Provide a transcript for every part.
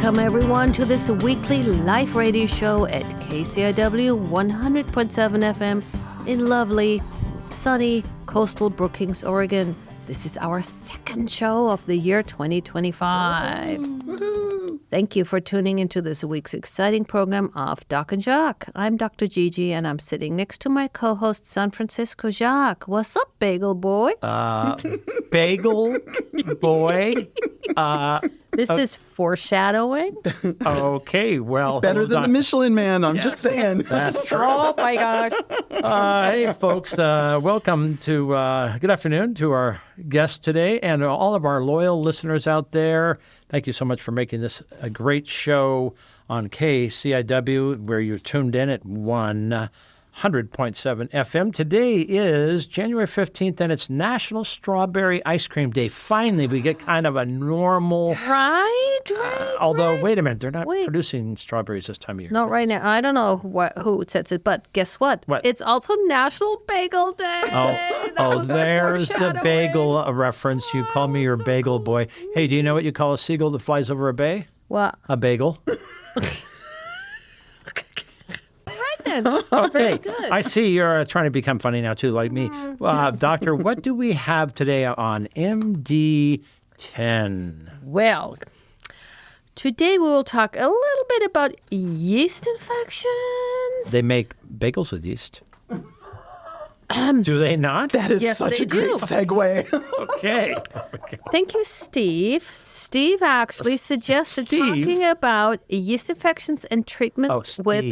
Welcome, everyone, to this weekly live radio show at KCIW 100.7 FM in lovely, sunny, coastal Brookings, Oregon. This is our second show of the year 2025. Woo-hoo. Thank you for tuning into this week's exciting program of Doc and Jacques. I'm Dr. Gigi, and I'm sitting next to my co-host, San Francisco Jacques. What's up, Bagel Boy? Bagel Boy. This is foreshadowing. Okay, well. Better than the Michelin Man, I'm just saying. That's true. Oh, my gosh. Hey, folks, welcome to, good afternoon to our guest today and all of our loyal listeners out there. Thank you so much for making this a great show on KCIW, where you're tuned in at 100.7 FM. Today is January 15th, and it's National Strawberry Ice Cream Day. Finally, we get kind of a normal... Although, wait a minute, they're not producing strawberries this time of year. Not right now. I don't know who says it, but guess what? It's also National Bagel Day. There's the bagel reference. You call me your bagel boy. Hey, do you know what you call a seagull that flies over a bay? What? A bagel. Okay, I see you're trying to become funny now too, like me. Doctor, what do we have today on MD10? Well, today we will talk a little bit about yeast infections. They make bagels with yeast. Do they not? That is such a great segue. Okay. Thank you, Steve. Steve actually suggested talking about yeast infections and treatments with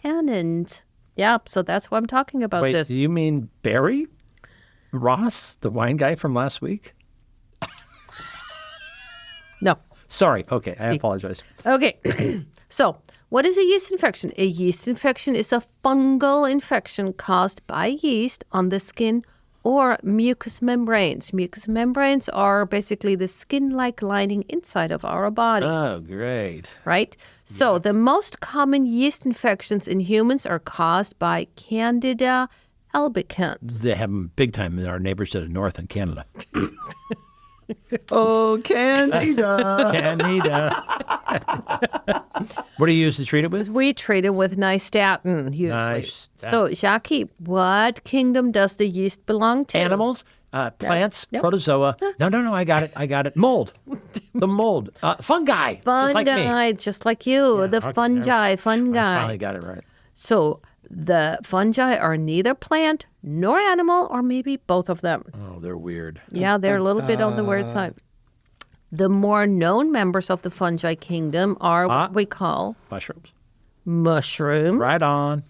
tannins. Yeah, so that's why I'm talking about this. Do you mean Barry Ross, the wine guy from last week? No. Sorry. Okay, I apologize. Okay. So, what is a yeast infection? A yeast infection is a fungal infection caused by yeast on the skin or mucous membranes. Mucous membranes are basically the skin-like lining inside of our body. Oh, great. Right? So the most common yeast infections in humans are caused by Candida albicans. They have them big time in our neighbors to the north in Canada. Oh, Candida. Candida. What do you use to treat it with? We treat it with nystatin, usually. Nystatin. So, Jacques, what kingdom does the yeast belong to? Animals, plants, protozoa. No, I got it. Mold. The mold. Fungi. Fungi, just like you. Yeah, the fungi. I finally got it right. So, the fungi are neither plant nor animal, or maybe both of them. Oh, they're weird. Yeah, they're a little bit on the weird side. The more known members of the fungi kingdom are what we call mushrooms. Right on.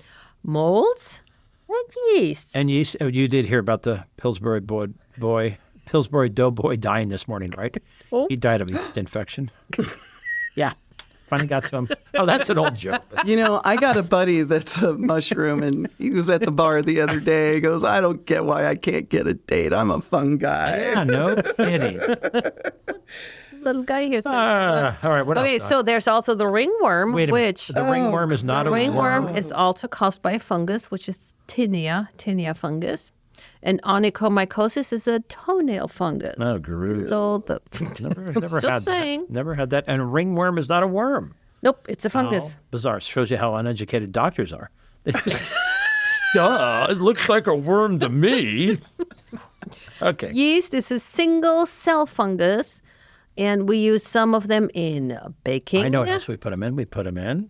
Molds and yeast. And yeast. Oh, you did hear about the Pillsbury Doughboy dying this morning, right? Oh. He died of a yeast infection. Yeah. Finally got some. Oh, that's an old joke. You know, I got a buddy that's a mushroom, and he was at the bar the other day. He goes, I don't get why I can't get a date. I'm a fungi. Yeah, no kidding. Little guy here. All right, what else? Okay, so there's also the ringworm, which... The ringworm is not a worm. The ringworm is also caused by a fungus, which is tinea fungus. And onychomycosis is a toenail fungus. Oh, gross. So never just saying. Never had that. And ringworm is not a worm. Nope, it's a fungus. Oh, bizarre. Shows you how uneducated doctors are. Duh, it looks like a worm to me. Okay. Yeast is a single cell fungus, and we use some of them in baking. I know. Yes, we put them in.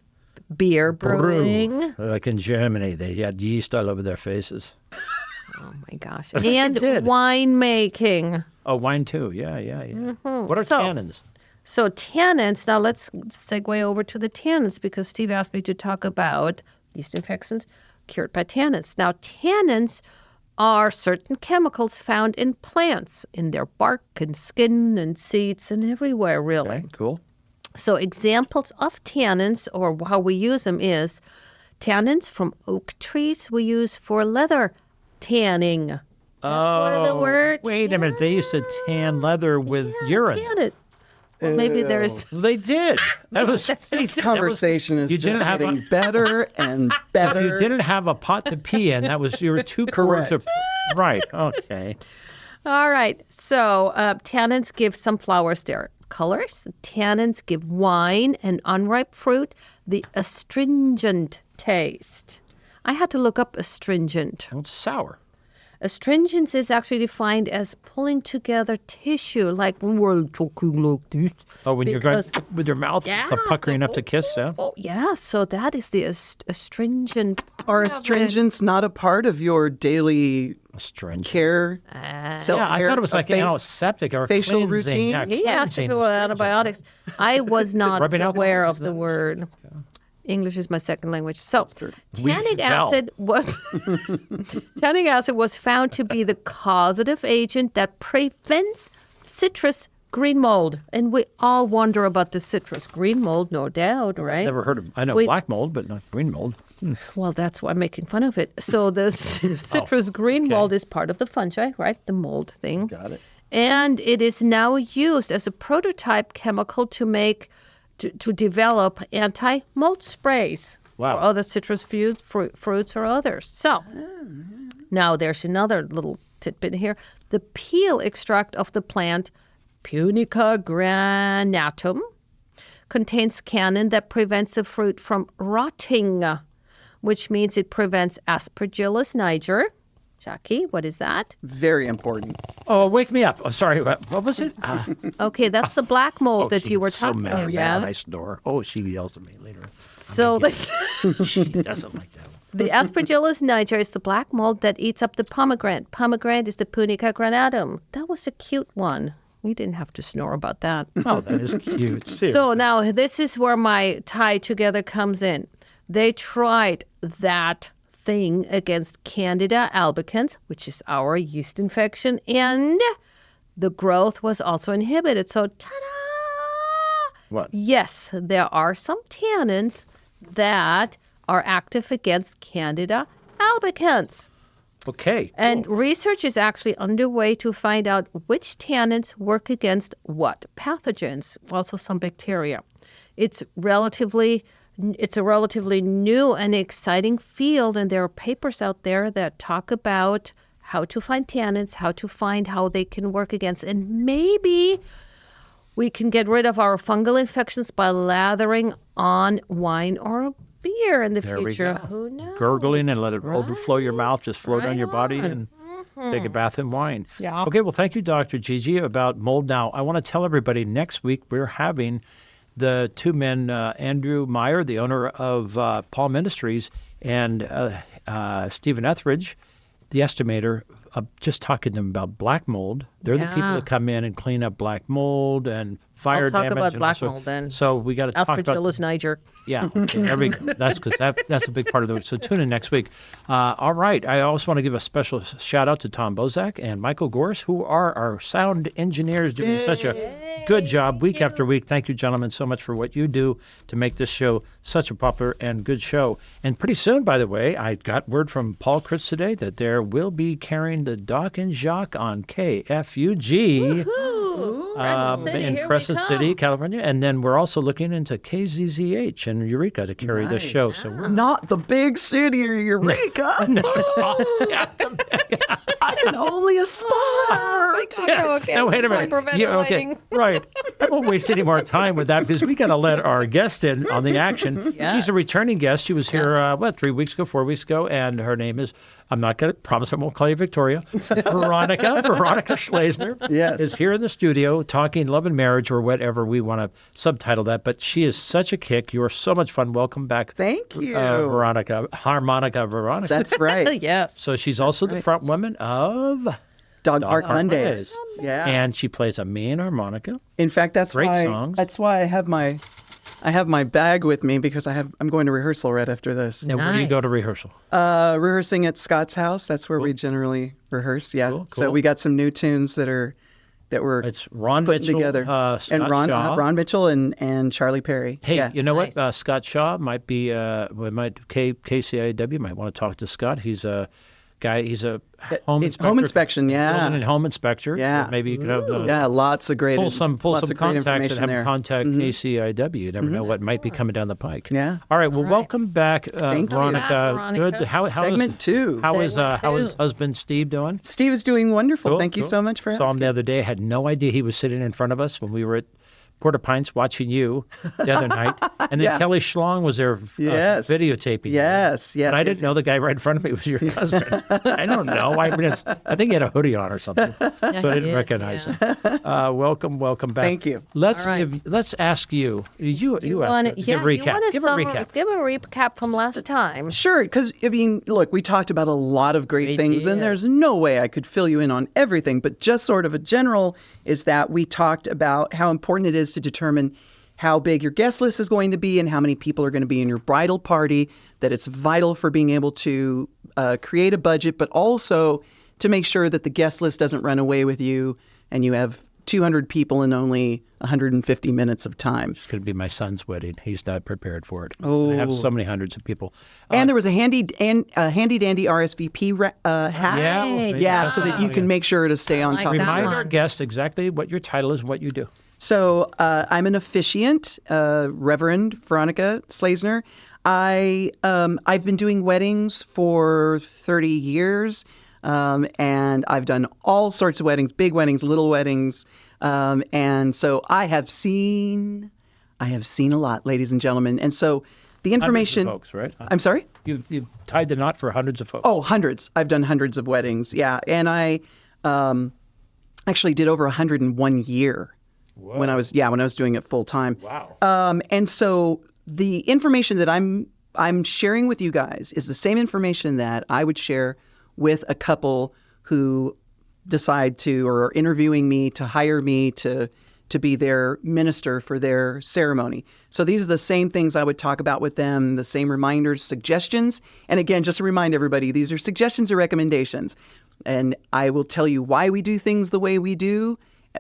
Beer brewing. Like in Germany, they had yeast all over their faces. Oh, my gosh. And wine making. Oh, wine too. Yeah. Mm-hmm. What are tannins? So tannins, now let's segue over to the tannins, because Steve asked me to talk about yeast infections cured by tannins. Now, tannins are certain chemicals found in plants, in their bark and skin and seeds and everywhere, really. Okay, cool. So examples of tannins, or how we use them, is tannins from oak trees we use for leather tanning. That's where the word. Wait a minute. They used to tan leather with urine. Tan it. Well, maybe there's. They did. This conversation is just getting better and better. If you didn't have a pot to pee in, you were too correct. Right. Okay. All right. So tannins give some flower colors. Tannins give wine and unripe fruit the astringent taste. I had to look up astringent. Well, it's sour. Astringence is actually defined as pulling together tissue, like when we're talking like this. Oh, when you're going Because- with your mouth puckering up to kiss, yeah? Oh, yeah, so that is the astringent. Are astringents not a part of your daily Astringent. care? Yeah, I thought it was like antiseptic or facial cleansing. routine? Yeah, He asked if cleansing it were astringent. antibiotics. I was not Rubbing alcohol, aware of is the that- word. English is my second language. So, We tannic should tell. acid was tannic acid was found to be the causative agent that prevents citrus green mold. And we all wonder about the citrus green mold, no doubt, right? Never heard of. I know Wait. black mold, but not green mold. Well, that's why I'm making fun of it. So the citrus green mold is part of the fungi, right? The mold thing. Got it. And it is now used as a prototype chemical to develop anti-mold sprays Wow. for other citrus fruits or others. So now there's another little tidbit here. The peel extract of the plant Punica granatum contains cannin that prevents the fruit from rotting, which means it prevents Aspergillus niger. Jackie, what is that? Very important. Oh, wake me up. Oh, sorry. What was it? Okay, that's the black mold that she you were gets so talking mad. about. Yeah, I snore. Oh, she yells at me later. So She doesn't like that. the Aspergillus niger is the black mold that eats up the pomegranate. Pomegranate is the Punica granatum. That was a cute one. We didn't have to snore about that. Oh, that is cute. Seriously. So now this is where my tie together comes in. They tried that thing against Candida albicans, which is our yeast infection, and the growth was also inhibited. So, ta-da! What? Yes, there are some tannins that are active against Candida albicans. Okay. And research is actually underway to find out which tannins work against what pathogens, also some bacteria. It's a relatively new and exciting field, and there are papers out there that talk about how to find tannins, how to find how they can work against, and maybe we can get rid of our fungal infections by lathering on wine or beer in the There we future. go. Who knows? Gurgling and let it overflow your mouth, just flow down your body and take a bath in wine. Yeah. Okay, well, thank you, Dr. Gigi, about mold. Now, I want to tell everybody next week we're having the two men, Andrew Meyer, the owner of Paul Ministries, and Stephen Etheridge, the estimator, just talking to them about black mold. They're the people Yeah. that come in and clean up black mold and fire I'll talk damage. about and black also- mold then. So we got to talk about Aspergillus niger. yeah, okay, there we go. That's because that's a big part of the. So tune in next week. All right. I also want to give a special shout out to Tom Bozak and Michael Gorse, who are our sound engineers, doing such a good job week after week. Thank you, gentlemen, so much for what you do to make this show such a popular and good show. And pretty soon, by the way, I got word from Paul Chris today that there will be carrying the Doc and Jacques on KFUG. Crescent City, in here we Crescent come. City, California, and then we're also looking into KZZH in Eureka to carry this show. So we're Not the big city or Eureka. I can only aspire. no, wait a minute. Yeah, okay, right. I won't waste any more time with that because we got to let our guest in on the action. She's a returning guest. She was here, 3 weeks ago, 4 weeks ago, and her name is, I'm not going to promise I won't call you Victoria, Veronica Schlesener Yes. is here in the studio talking love and marriage or whatever we want to subtitle that. But she is such a kick. You are so much fun. Welcome back, Thank you. Veronica. Harmonica Veronica. That's right. Yes. So she's also the front woman of Dog Park Park Mondays. Yeah. and she plays a mean harmonica. In fact, that's Great why songs. I have my bag with me because I'm going to rehearsal right after this. Now, where do you go to Nice. rehearsal? Rehearsing at Scott's house. That's where we generally rehearse. Yeah. Cool, So cool. we got some new tunes that we're It's Ron putting Mitchell, together. Scott and Shaw. Ron Mitchell and Charlie Perry. Hey, yeah. you know Nice. what? Scott Shaw might be. KCIW might want to talk to Scott. He's a guy. He's a home inspector. Home inspection, yeah. Building and home inspector. Yeah. So maybe you could have. Yeah, lots of great Pull some lots of great contacts and information have there. him contact KCIW. You never know what might be coming down the pike. Yeah. All right. Well, welcome back, Thank you. Veronica. Veronica. Good. How Segment is, 2. How is Segment how is two. husband Steve doing? Steve is doing wonderful. Cool, Thank you cool. so much for Saw him asking. the other day. I had no idea he was sitting in front of us when we were at porta pints watching you the other night, and then Kelly Schlong was there videotaping. Yes, you. But I didn't know the guy right in front of me was your husband. I don't know. I think he had a hoodie on or something, so I didn't recognize him. Welcome back. Thank you. Let's ask you. You give a recap. Give a recap from last time. Sure, because look, we talked about a lot of great things, and there's no way I could fill you in on everything. But just sort of a general is that we talked about how important it is to determine how big your guest list is going to be and how many people are going to be in your bridal party, that it's vital for being able to create a budget, but also to make sure that the guest list doesn't run away with you and you have 200 people in only 150 minutes of time. It's going to be my son's wedding. He's not prepared for it. Oh. I have so many hundreds of people. And there was a handy dandy RSVP hat. Yeah, so that you can make sure to stay on top. Remind our guests exactly what your title is and what you do. So I'm an officiant, Reverend Veronica Schlesener. I've been doing weddings for 30 years, and I've done all sorts of weddings, big weddings, little weddings, and so I have seen a lot, ladies and gentlemen. And so the information, hundreds of folks, right? I'm sorry? You tied the knot for hundreds of folks. Oh, hundreds. I've done hundreds of weddings, yeah, and I actually did over 101 year. Whoa. When I was doing it full time. Wow. And so the information that I'm sharing with you guys is the same information that I would share with a couple who decide to or are interviewing me to hire me to be their minister for their ceremony. So these are the same things I would talk about with them, the same reminders, suggestions. And again, just to remind everybody, these are suggestions or recommendations. And I will tell you why we do things the way we do.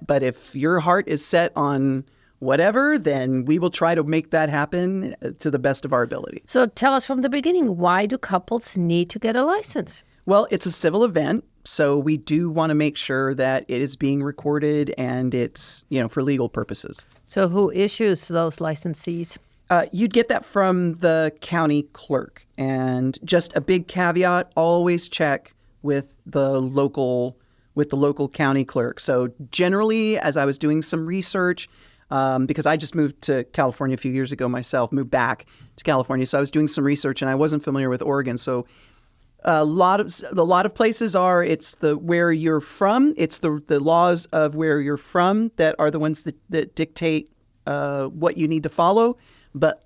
But if your heart is set on whatever, then we will try to make that happen to the best of our ability. So tell us from the beginning, why do couples need to get a license? Well, it's a civil event, so we do want to make sure that it is being recorded and it's, for legal purposes. So who issues those licensees? You'd get that from the county clerk. And just a big caveat, always check with the local county clerk. So generally, as I was doing some research, because I just moved to California a few years ago myself, moved back to California. So I was doing some research and I wasn't familiar with Oregon. So a lot of places it's the where you're from. It's the laws of where you're from that are the ones that dictate what you need to follow. But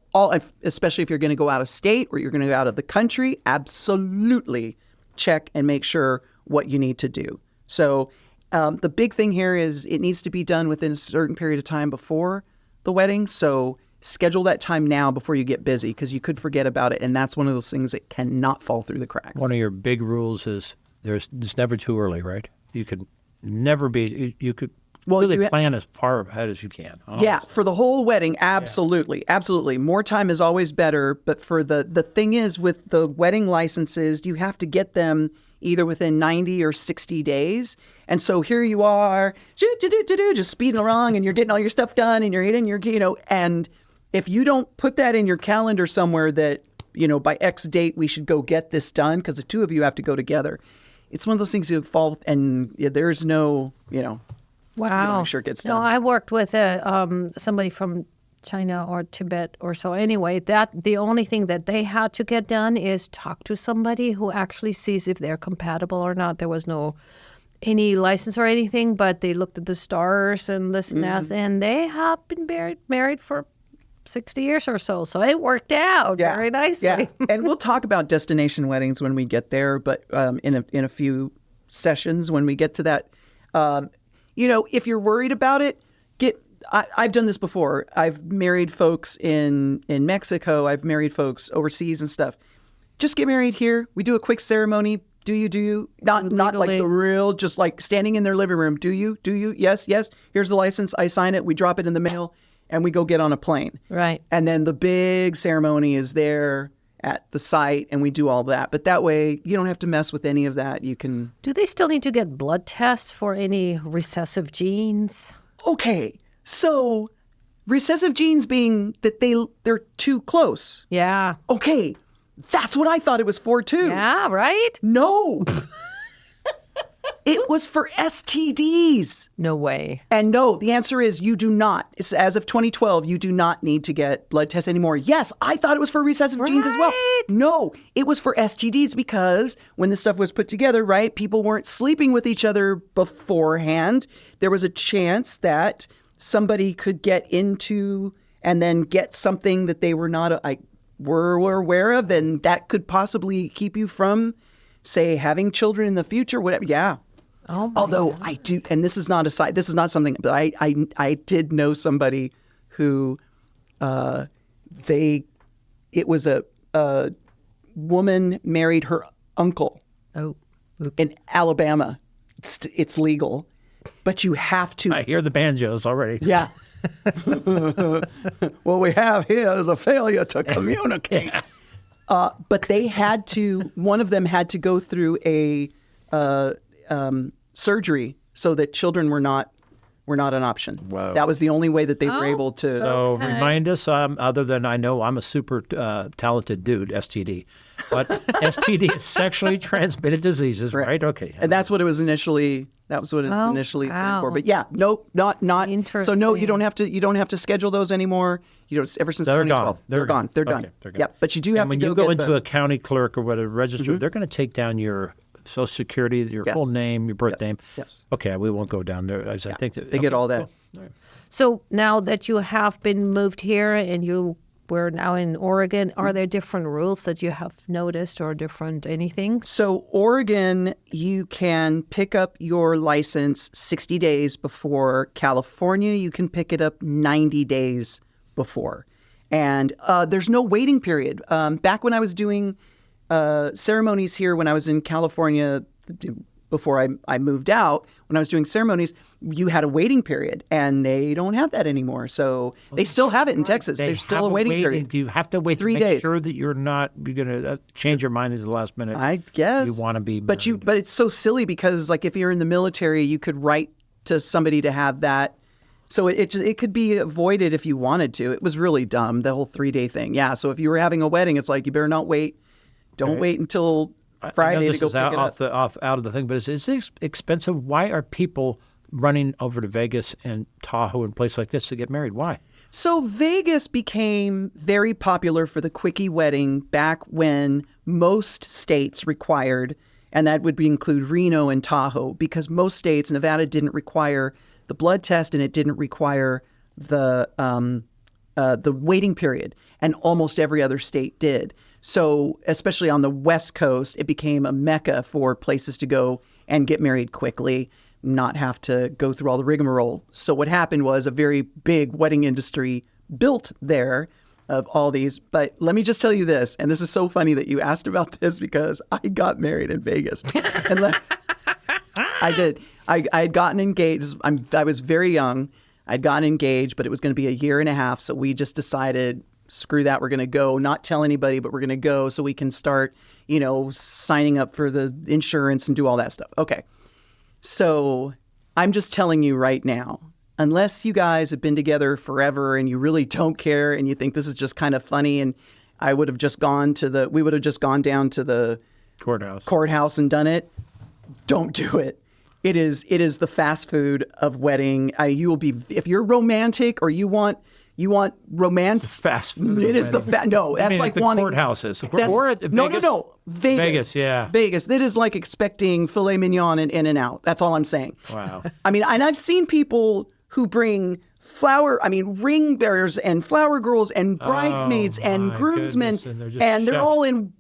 especially if you're going to go out of state or you're going to go out of the country, absolutely check and make sure what you need to do. So the big thing here is it needs to be done within a certain period of time before the wedding. So schedule that time now before you get busy because you could forget about it. And that's one of those things that cannot fall through the cracks. One of your big rules is it's never too early, right? You could never be, you could really plan as far ahead as you can. Honestly. Yeah, for the whole wedding, absolutely. Yeah. Absolutely. More time is always better. But for the thing is with the wedding licenses, you have to get them either within 90 or 60 days. And so here you are, just speeding along and you're getting all your stuff done and you're hitting your, and if you don't put that in your calendar somewhere that, by X date we should go get this done because the two of you have to go together. It's one of those things you fall and there's no, Wow. Sure it gets done. No, I worked with somebody from China or Tibet or so. Anyway, the only thing that they had to get done is talk to somebody who actually sees if they're compatible or not. There was no any license or anything, but they looked at the stars and this and that, and they have been married for 60 years or so. So it worked out very nicely. Yeah. And we'll talk about destination weddings when we get there, but in a few sessions when we get to that, if you're worried about it, I've done this before. I've married folks in Mexico. I've married folks overseas and stuff. Just get married here. We do a quick ceremony. Do you? Not like the real, just like standing in their living room. Do you? Yes. Here's the license. I sign it. We drop it in the mail and we go get on a plane. Right. And then the big ceremony is there at the site and we do all that. But that way you don't have to mess with any of that. You can. Do they still need to get blood tests for any recessive genes? Okay. So recessive genes being that they're too close. Yeah. Okay. That's what I thought it was for too. Yeah, right? No. It was for STDs. No way. And no, the answer is you do not. It's, as of 2012, you do not need to get blood tests anymore. Yes, I thought it was for recessive genes as well. Right. No, it was for STDs because when this stuff was put together, right, people weren't sleeping with each other beforehand. There was a chance that somebody could get into and then get something that they were not were aware of, and that could possibly keep you from, say, having children in the future, whatever. Yeah. Oh my Although I do, and this is not a side, this is not something, but I did know somebody who, it was a woman married her uncle Oh. in Alabama. It's legal, but you have to. I hear the banjos already. Yeah. What we have here is a failure to communicate. But they had to, one of them had to go through a surgery so that children were not an option. Wow. That was the only way that they were able to. So Okay. remind us, other than I know I'm a super talented dude, STD, but STD is sexually transmitted diseases, right? Okay. And that's what it was initially. That was what it's Oh, initially wow. for. But yeah, nope, not. So no, you don't have to. You don't have to schedule those anymore. You don't. Ever since They're 2012, gone. they're gone. They're done. Okay, they're gone. Yep. But you do have And when to you go go get into the, a county clerk or whatever register, they're going to take down your Social Security, your Yes. full name, your birth Yes. name. Yes. Okay, we won't go down there. I think that, they get all that. cool. So now that you have been moved here and we're now in Oregon, are there different rules that you have noticed or different anything? So Oregon, you can pick up your license 60 days before. California, you can pick it up 90 days before. And there's no waiting period. Back when I was doing ceremonies here, when I was in California, before I moved out, when I was doing ceremonies, you had a waiting period, and they don't have that anymore. So they still have it in Texas. They There's still have a waiting period. Do you have to wait 3 to make days. sure that you're going to change your mind at the last minute? I guess You want to be but married. but it's so silly because like if you're in the military, you could write to somebody to have that. So it could be avoided if you wanted to. It was really dumb, the whole 3-day thing. Yeah. So if you were having a wedding, it's like you better not wait. Don't wait until Friday I know to this go is pick it up. out of the thing, but is this expensive? Why are people running over to Vegas and Tahoe and places like this to get married? Why? So Vegas became very popular for the quickie wedding back when most states required, and that would include Reno and Tahoe, because most states, Nevada didn't require the blood test and it didn't require the waiting period, and almost every other state did. So especially on the West Coast, it became a mecca for places to go and get married quickly, not have to go through all the rigmarole. So what happened was a very big wedding industry built there of all these. But let me just tell you this, and this is so funny that you asked about this because I got married in Vegas. I did. I had gotten engaged. I was very young. I'd gotten engaged, but it was going to be a year and a half. So we just decided, screw that. We're going to go, not tell anybody, but we're going to go so we can start, signing up for the insurance and do all that stuff. Okay. So I'm just telling you right now, unless you guys have been together forever and you really don't care and you think this is just kind of funny, and we would have just gone down to the courthouse and done it. Don't do it. It is the fast food of wedding. You will be, if you're romantic or you want romance. Fast food. It is no. That's mean like the wanting courthouses. that's- Or at no, Vegas? no. Vegas. Yeah. Vegas. That is like expecting filet mignon and In-N-Out. That's all I'm saying. Wow. I mean, and I've seen people who bring ring bearers and flower girls and bridesmaids and my groomsmen, goodness, and and they're they're just all in,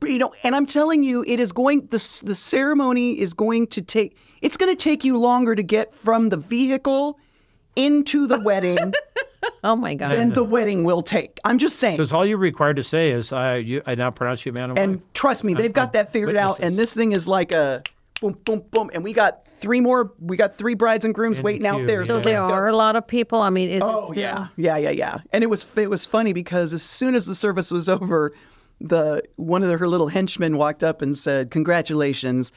and I'm telling you, the ceremony is going to take, it's going to take you longer to get from the vehicle into the wedding Oh my God. than the wedding will take. I'm just saying. Because all you're required to say is, I now pronounce you man and wife. And trust me, they've got that figured out. And this thing is like a boom, boom, boom. And we got three brides and grooms In the waiting out queue, there. yeah. So let's there go. are a lot of people. I mean, is Oh it still? yeah. And it was funny because as soon as the service was over, one of her little henchmen walked up and said, "Congratulations,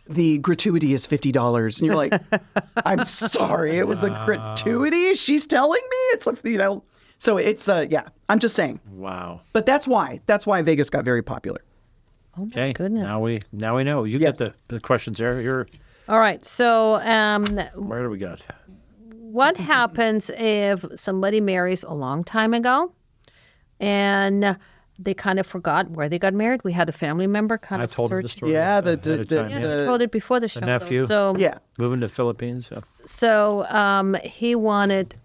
the gratuity is $50." And you're like, "I'm sorry, it was a gratuity." She's telling me it's a. So it's yeah. I'm just saying. Wow. But that's why Vegas got very popular. Oh my Okay. goodness. Now we know. You Yes. get the questions there. All right. So, Where do we got? what happens if somebody marries a long time ago and they kind of forgot where they got married? We had a family member kind I of told him the search. story. Yeah, ahead of time, Yeah, I told it before the show. though. nephew. So, Yeah. Moving to Philippines. he wanted.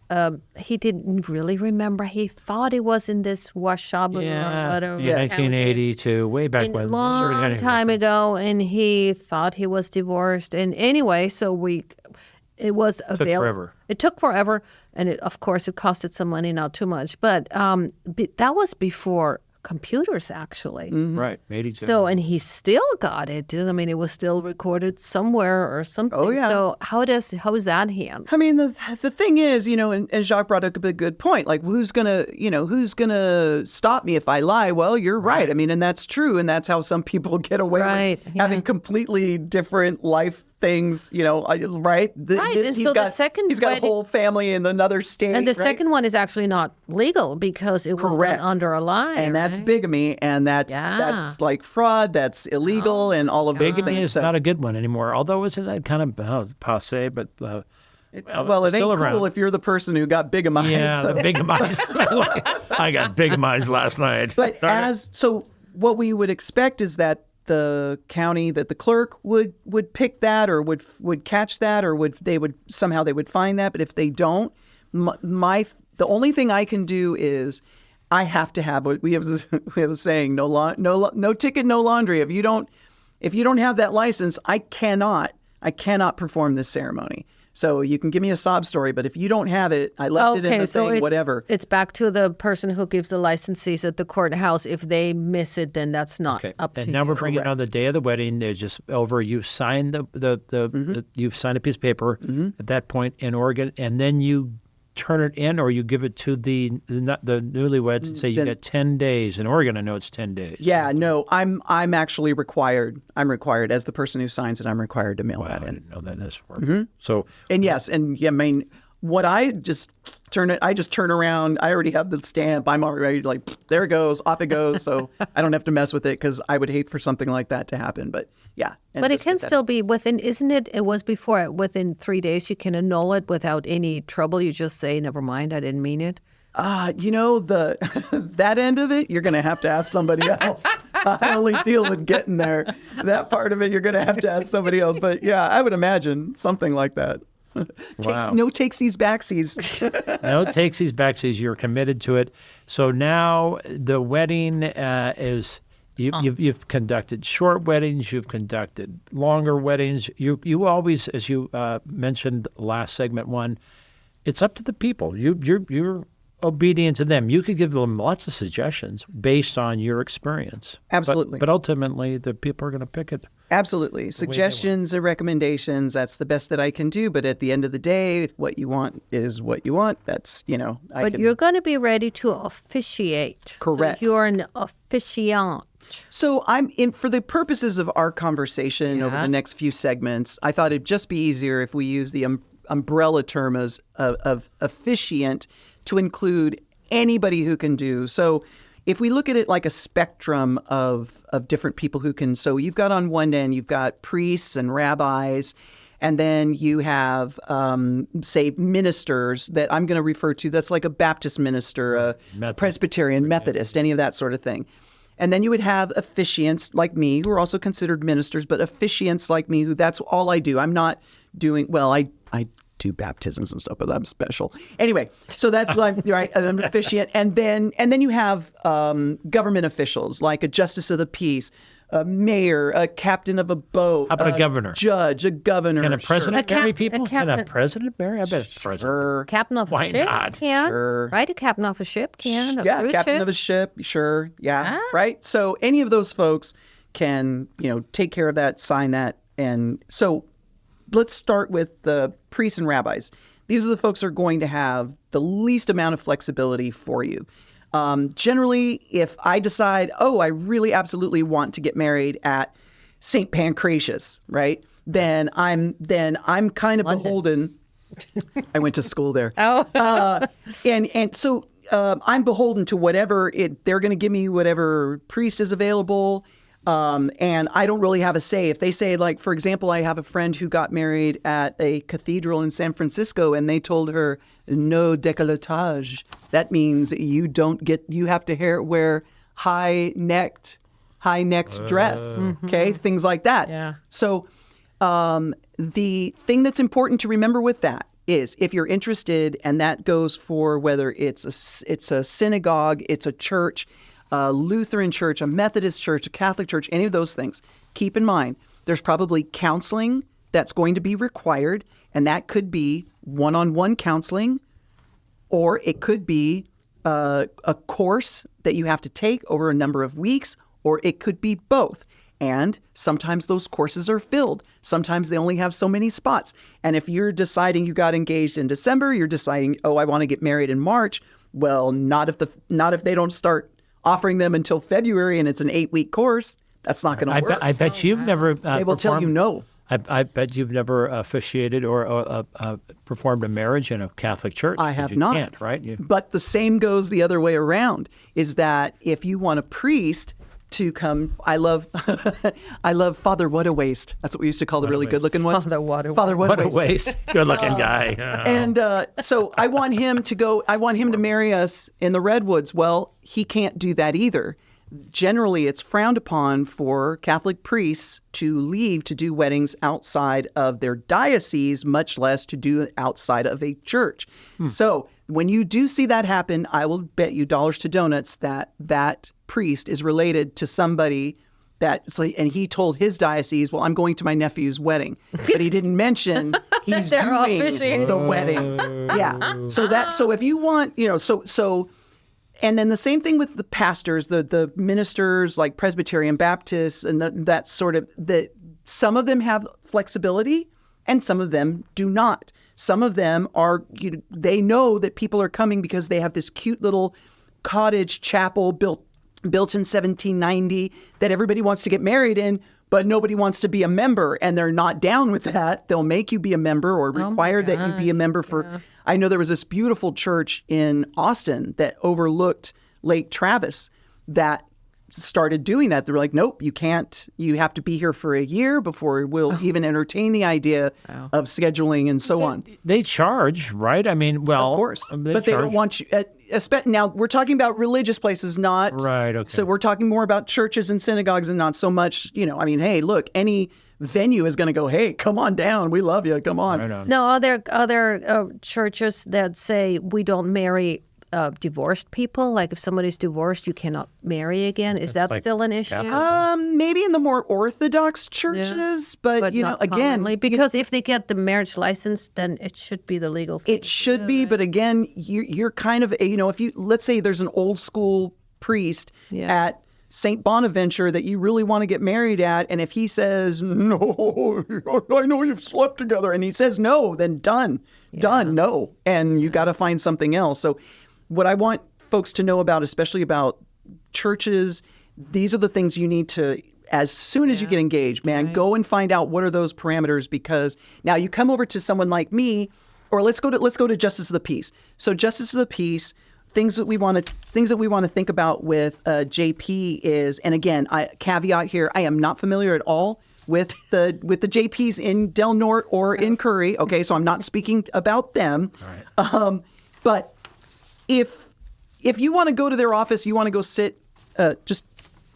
He didn't really remember. He thought he was in this washabu or whatever. Yeah, 1982, way back A when. long time ago, and he thought he was divorced. And anyway, it was available. forever. It took forever, and of course, it costed some money, not too much. But that was before computers, actually. Right, 82. So, and he still got it. I mean, it was still recorded somewhere or something. Oh, yeah. So, how is that handled? I mean, the thing is, and Jacques brought up a good point. Like, who's gonna stop me if I lie? Well, you're right. I mean, and that's true, and that's how some people get away Right, with yeah. having completely different life things. Right? Right, and so the second he's got a wedding- whole family in another state. And the right? second one is actually not legal because it was Correct. done under a lie. and that's right? bigamy, and that's Yeah. like fraud. That's illegal, and all of those Bigamy things. is So- not a good one anymore. Although isn't that kind of passe? But well, it still ain't around. cool if you're the person who got bigamized. yeah, so. the bigamized. I got bigamized last night. But what we would expect is that the county, that the clerk would pick that, or would catch that, or they would find that. But if they don't, the only thing I can do is I have to have we have a saying, no ticket, no laundry. If you don't have that license, I cannot perform this ceremony. So you can give me a sob story, but if you don't have it, I left it in the thing, whatever. It's back to the person who gives the licenses at the courthouse. If they miss it, then that's not up to And now you. we're bringing on the day of the wedding. They're just over. You sign you've signed a piece of paper at that point in Oregon, and then you turn it in, or you give it to the newlyweds and say you got 10 days. In Oregon, I know it's 10 days. Yeah, no, I'm actually required. I'm required as the person who signs it. I'm required to mail Wow, that I in. didn't know that. That's So And yes, and yeah, I mean, what I just turn around. I already have the stamp. I'm already like, there it goes, off it goes. So I don't have to mess with it because I would hate for something like that to happen. But yeah. and But it just can get that- still be within, isn't it? It was before, within 3 days, you can annul it without any trouble. You just say, never mind, I didn't mean it. the that end of it, you're going to have to ask somebody else. I only deal with getting there. That part of it, you're going to have to ask somebody else. But yeah, I would imagine something like that. Wow. No takesies, backsies. no takesies, backsies. You're committed to it. So now the wedding is. You've conducted short weddings. You've conducted longer weddings. You always, as you mentioned last segment one, it's up to the people. You're obedient to them. You could give them lots of suggestions based on your experience. Absolutely. But ultimately, the people are going to pick it. Absolutely. Suggestions and recommendations, that's the best that I can do. But at the end of the day, if what you want is what you want, that's, But you're going to be ready to officiate. Correct. So you're an officiant. So I'm in, for the purposes of our conversation over the next few segments, I thought it'd just be easier if we use the umbrella term of officiant to include anybody who can do. So if we look at it like a spectrum of different people who can, so you've got on one end, you've got priests and rabbis, and then you have, say, ministers that I'm going to refer to. That's like a Baptist minister, a Presbyterian, Methodist, any of that sort of thing. And then you would have officiants like me, who are also considered ministers, but officiants like me, who that's all I do. I'm not doing, well, I do baptisms and stuff, but I'm special. Anyway, so that's like, right, I'm an officiant. And then you have government officials, like a justice of the peace, a mayor, a captain of a boat. How about a governor? Judge, a governor. Can a president marry people? Can a captain. president marry? I bet a president. Sure. Captain of Why a ship not? can. Sure. Right? A captain of a ship can. A Yeah, cruise captain ship. of a ship, sure. Yeah, Ah. right? So any of those folks can, take care of that, sign that. And so let's start with the priests and rabbis. These are the folks who are going to have the least amount of flexibility for you. Generally, if I decide, I really absolutely want to get married at St. Pancratius, right? Then I'm kind of beholden. I went to school there. And so I'm beholden to whatever they're going to give me, whatever priest is available. And I don't really have a say. If they say, like, for example, I have a friend who got married at a cathedral in San Francisco, and they told her no décolletage. That means you have to wear high-necked dress. Okay, things like that. Yeah. So the thing that's important to remember with that is, if you're interested, and that goes for whether it's a synagogue, it's a church, a Lutheran church, a Methodist church, a Catholic church, any of those things, keep in mind there's probably counseling that's going to be required, and that could be one-on-one counseling, or it could be a course that you have to take over a number of weeks, or it could be both. And sometimes those courses are filled. Sometimes they only have so many spots. And if you're deciding you got engaged in December, you're deciding, I want to get married in March. Well, not if they don't start offering them until February, and it's an 8-week course. That's not going to work. I bet you've never. They will tell you no. I bet you've never officiated or performed a marriage in a Catholic church. I have you not. Can't, right? But the same goes the other way around. Is that if you want a priest to come, I love Father What a Waste. That's what we used to call the really good-looking ones. Father What a Father What a What a Waste. waste. Good-looking guy. And so I want him to marry us in the Redwoods. Well, he can't do that either. Generally, it's frowned upon for Catholic priests to leave to do weddings outside of their diocese, much less to do it outside of a church. So when you do see that happen, I will bet you dollars to donuts that priest is related to somebody and he told his diocese, well, I'm going to my nephew's wedding. But he didn't mention he's doing the wedding. Yeah. So if you want, and then the same thing with the pastors, the ministers like Presbyterian Baptists, and that sort of, some of them have flexibility and some of them do not. Some of them are, they know that people are coming because they have this cute little cottage chapel built in 1790 that everybody wants to get married in, but nobody wants to be a member, and they're not down with that. They'll make you be a member or require that you be a member for. Yeah. I know there was this beautiful church in Austin that overlooked Lake Travis that started doing that. They were like, nope, you can't. You have to be here for a year before we'll even entertain the idea of scheduling and so on. They charge, right? I mean, well, of course, but they don't want you. Now we're talking about religious places, not right. Okay. So we're talking more about churches and synagogues, and not so much. I mean, hey, look, any venue is going to go, hey, come on down, we love you, come on. Right on. No, other churches that say we don't marry divorced people. Like if somebody's divorced, you cannot marry again. Is that still an issue? Maybe in the more Orthodox churches, but not again, commonly, because if they get the marriage license, then it should be the legal thing. It should be, but again, you're kind of, if you, let's say there's an old school priest at St. Bonaventure that you really want to get married at, and if he says, no, I know you've slept together, and he says no, then done, no, and you got to find something else. So what I want folks to know about, especially about churches, these are the things you need to, as soon as you get engaged, man, go and find out what are those parameters, because now you come over to someone like me, or let's go to Justice of the Peace. So Justice of the Peace, things that we want to think about with JP is, and again, caveat here, I am not familiar at all with the JPs in Del Norte or in Curry. Okay, so I'm not speaking about them. All right. But if you want to go to their office, you want to go sit, just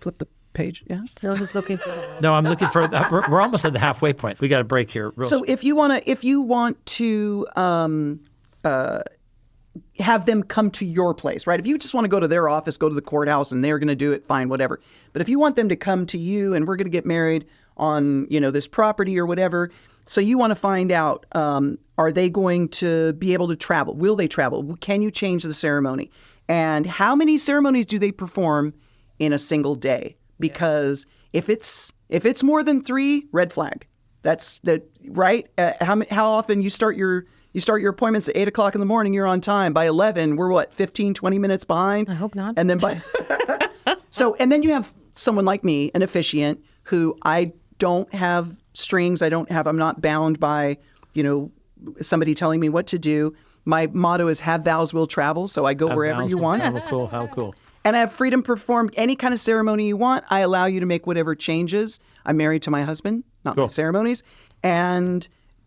flip the page. Yeah. No, he's looking for. No, I'm looking for. We're almost at the halfway point. We got a break here. So if you want to have them come to your place, right? If you just want to go to their office, go to the courthouse, and they're going to do it, fine, whatever. But if you want them to come to you, and we're going to get married on this property or whatever, so you want to find out, are they going to be able to travel? Will they travel? Can you change the ceremony? And how many ceremonies do they perform in a single day? Because if it's more than 3, red flag. That's right. How often you start your appointments at 8:00 in the morning, you're on time. By 11, we're 15, 20 minutes behind? I hope not. And then and then you have someone like me, an officiant, who I don't have strings. I'm not bound by, somebody telling me what to do. My motto is have vows will travel. So I go wherever you want. How cool. And I have freedom to perform any kind of ceremony you want. I allow you to make whatever changes. I'm married to my husband, not my ceremonies. And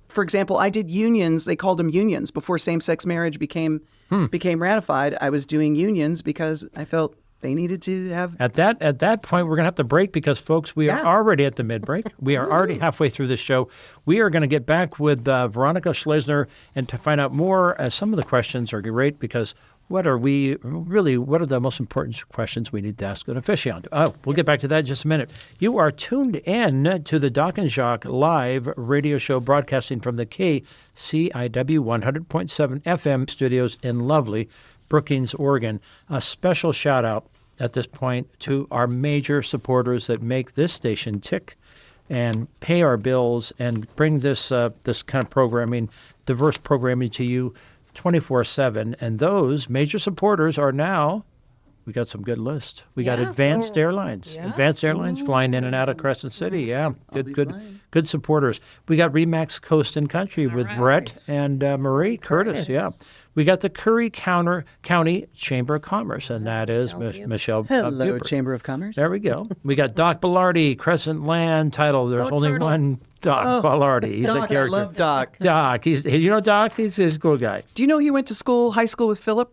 for example, I did unions. They called them unions before same-sex marriage became ratified. I was doing unions because I felt they needed to have. At that point, we're going to have to break because, folks, we are already at the mid-break. We are already halfway through this show. We are going to get back with Veronica Schlesener and to find out more. Some of the questions are great because what are the most important questions we need to ask an officiant? Oh, we'll get back to that in just a minute. You are tuned in to the Doc and Jacques live radio show broadcasting from the KCIW 100.7 FM studios in lovely Brookings, Oregon. A special shout out at this point to our major supporters that make this station tick and pay our bills and bring this kind of programming, diverse programming to you 24/7. And those major supporters are now, we got some good lists. We got Advanced Airlines. Yes. Advanced Airlines flying in and out of Crescent City. Yeah, good supporters. We got Remax Coast and Country with Brett and Marie Curtis. Yeah. We got the Curry County Chamber of Commerce, and that is Michelle. Hello, Buford. Chamber of Commerce. There we go. We got Doc Bellardi, Crescent Land title. There's only one Doc Bellardi. He's Doc, a character. I love Doc. Doc. Doc? He's a cool guy. Do you know he went to high school with Philip?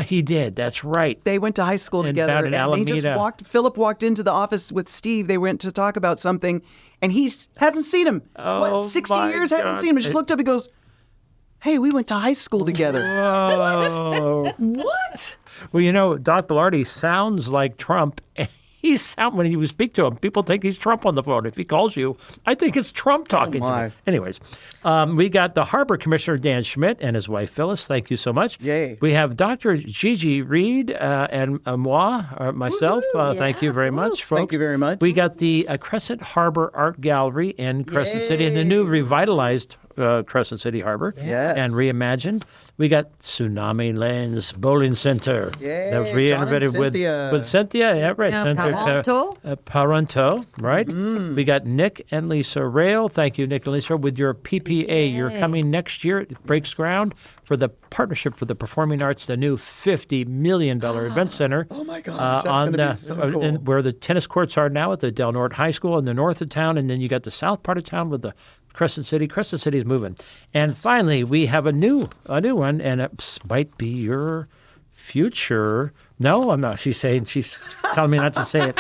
He did. That's right. They went to high school together. Down in Alameda. Philip walked into the office with Steve. They went to talk about something, and he hasn't seen him. 60 years hasn't seen him. And just looked up and goes, "Hey, we went to high school together." Whoa. What? Well, Doc Bellardi sounds like Trump. When you speak to him, people think he's Trump on the phone. If he calls you, I think it's Trump talking to you. Anyways, we got the Harbor Commissioner, Dan Schmidt, and his wife, Phyllis. Thank you so much. Yay. We have Dr. Gigi Reed and myself. Thank you very much, folks. Thank you very much. We got the Crescent Harbor Art Gallery in Crescent City and the new revitalized Crescent City Harbor and reimagined. We got Tsunami Lanes Bowling Center. That was renovated with Cynthia. Yeah, right. Paronto, right? We got Nick and Lisa Rail. Thank you, Nick and Lisa, with your PPA. You're coming next year. It breaks ground for the Partnership for the Performing Arts, the new $50 million event center. Oh, my gosh. That's going to be so cool. Where the tennis courts are now at the Del Norte High School in the north of town. And then you got the south part of town with the Crescent City. Crescent City is moving. And finally, we have a new one, and it might be your future. No, I'm not. She's telling me not to say it.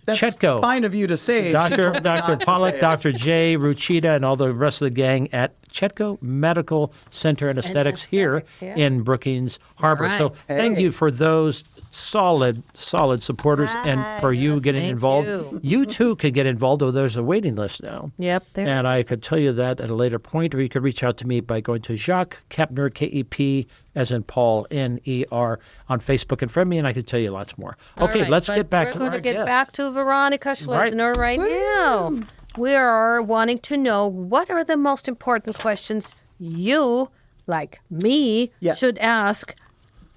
That's Chetco. Fine of you to say. Dr. Pollock, Dr. J. Ruchita, and all the rest of the gang at Chetco Medical Center and Aesthetics here in Brookings Harbor. Right. So thank you for those solid supporters and for you getting involved. You too could get involved, though there's a waiting list now. Yep. And I could tell you that at a later point, or you could reach out to me by going to Jacques Kepner, Kep, as in Paul, Ner, on Facebook and friend me, and I could tell you lots more. Okay, let's get back to We're going to get back to Veronica Schlesener right now. We are wanting to know what are the most important questions you, like me, should ask